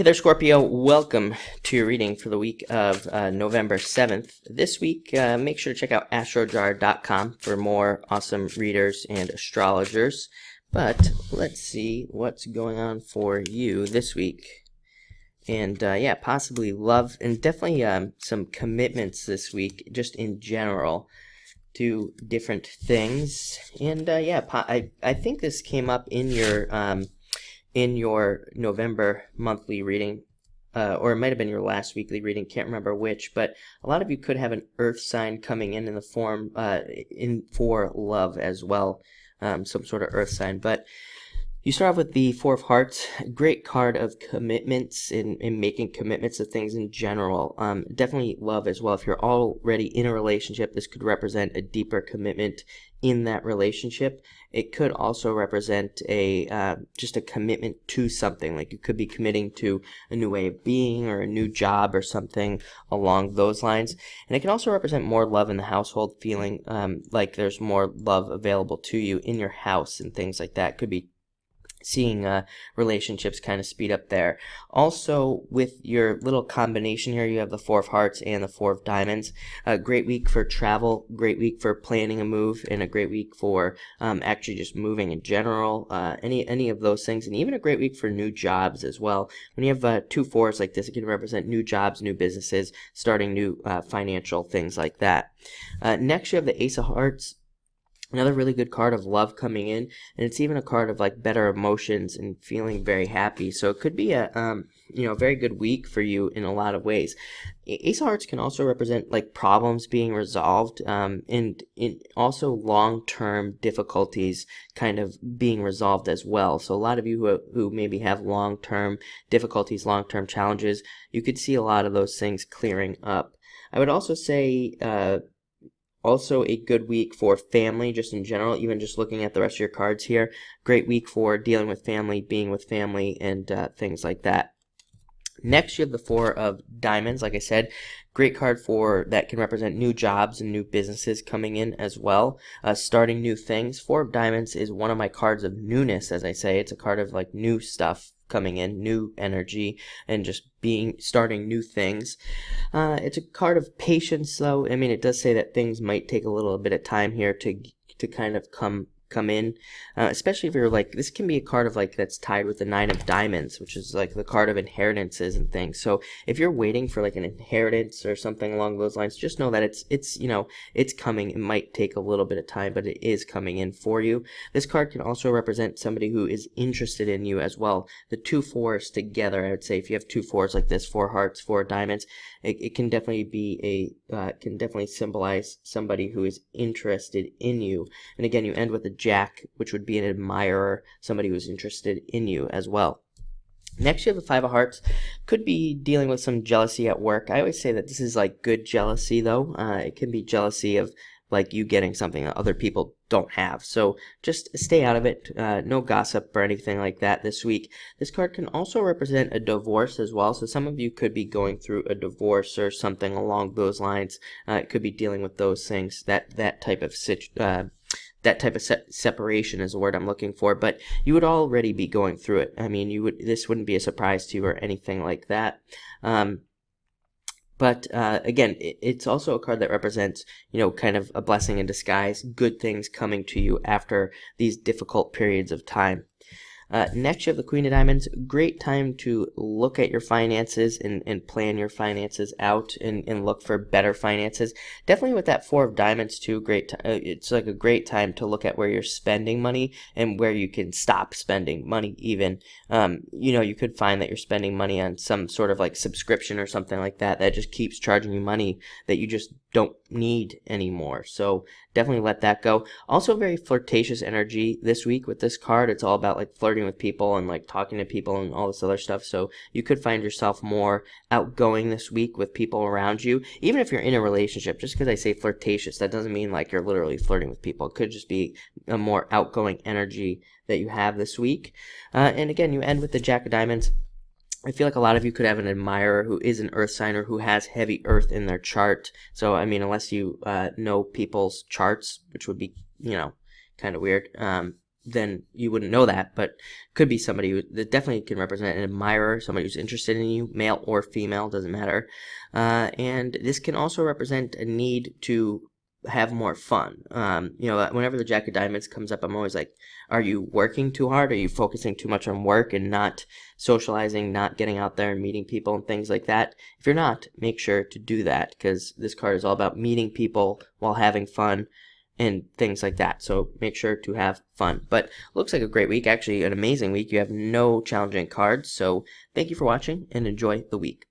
Hey there, Scorpio. Welcome to your reading for the week of November 7th. This week, make sure to check out astrojar.com for more awesome readers and astrologers. But let's see what's going on for you this week. And yeah, possibly love and definitely some commitments this week, just in general, to different things. And yeah, I think this came up in your November monthly reading, or it might have been your last weekly reading, can't remember which, but a lot of you could have an earth sign coming in the form, for love as well, some sort of earth sign. But you start off with the Four of Hearts, great card of commitments and making commitments to things in general. Definitely love as well. If you're already in a relationship, this could represent a deeper commitment in that relationship. It could also represent just a commitment to something. Like you could be committing to a new way of being or a new job or something along those lines. And it can also represent more love in the household, feeling like there's more love available to you in your house and things like that. Could be seeing relationships kind of speed up there. Also, with your little combination here, you have the Four of Hearts and the Four of Diamonds. A great week for travel, great week for planning a move, and a great week for actually just moving in general, any of those things, and even a great week for new jobs as well. When you have two fours like this, it can represent new jobs, new businesses, starting new financial things like that. Next, you have the Ace of Hearts. Another really good card of love coming in, and it's even a card of like better emotions and feeling very happy. So it could be a very good week for you in a lot of ways. Ace of Hearts can also represent like problems being resolved, and also long-term difficulties kind of being resolved as well. So a lot of you who maybe have long-term difficulties, long-term challenges, you could see a lot of those things clearing up. I would also say also a good week for family, just in general, even just looking at the rest of your cards here. Great week for dealing with family, being with family, and things like that. Next, you have the Four of Diamonds. Like I said, great card for that can represent new jobs and new businesses coming in as well, starting new things. Four of Diamonds is one of my cards of newness, as I say. It's a card of like new stuff coming in, new energy, and just starting new things. It's a card of patience, though. I mean, it does say that things might take a little bit of time here to kind of come in, especially if you're like, this can be a card of like that's tied with the Nine of Diamonds, which is like the card of inheritances and things. So if you're waiting for like an inheritance or something along those lines, just know that it's coming. It might take a little bit of time, but it is coming in for you. This card can also represent somebody who is interested in you as well. The two fours together, I would say, if you have two fours like this, Four Hearts, Four Diamonds, it can definitely be can definitely symbolize somebody who is interested in you. And again, you end with a Jack, which would be an admirer, somebody who's interested in you as well. Next, you have the Five of Hearts. Could be dealing with some jealousy at work. I always say that this is like good jealousy, though. It can be jealousy of like you getting something that other people don't have. So just stay out of it. No gossip or anything like that this week. This card can also represent a divorce as well. So some of you could be going through a divorce or something along those lines. It could be dealing with those things, that type of separation is the word I'm looking for, but you would already be going through it. I mean, this wouldn't be a surprise to you or anything like that. But again, it's also a card that represents, kind of a blessing in disguise, good things coming to you after these difficult periods of time. Next, you have the Queen of Diamonds. Great time to look at your finances and plan your finances out and look for better finances. Definitely with that Four of Diamonds too. It's like a great time to look at where you're spending money and where you can stop spending money even. You could find that you're spending money on some sort of like subscription or something like that just keeps charging you money that you just don't need anymore. So definitely let that go. Also very flirtatious energy this week with this card. It's all about like flirting with people and like talking to people and all this other stuff. So you could find yourself more outgoing this week with people around you. Even if you're in a relationship, just because I say flirtatious, that doesn't mean like you're literally flirting with people. It could just be a more outgoing energy that you have this week. And again, you end with the Jack of Diamonds. I feel like a lot of you could have an admirer who is an earth sign or who has heavy earth in their chart. So, I mean, unless you know people's charts, which would be, kind of weird. then you wouldn't know that, but could be somebody that definitely can represent an admirer, somebody who's interested in you, male or female, doesn't matter. And this can also represent a need to have more fun. Whenever the Jack of Diamonds comes up, I'm always like, are you working too hard? Are you focusing too much on work and not socializing, not getting out there and meeting people and things like that? If you're not, make sure to do that, because this card is all about meeting people while having fun and things like that. So make sure to have fun. But looks like a great week, actually an amazing week. You have no challenging cards. So thank you for watching and enjoy the week.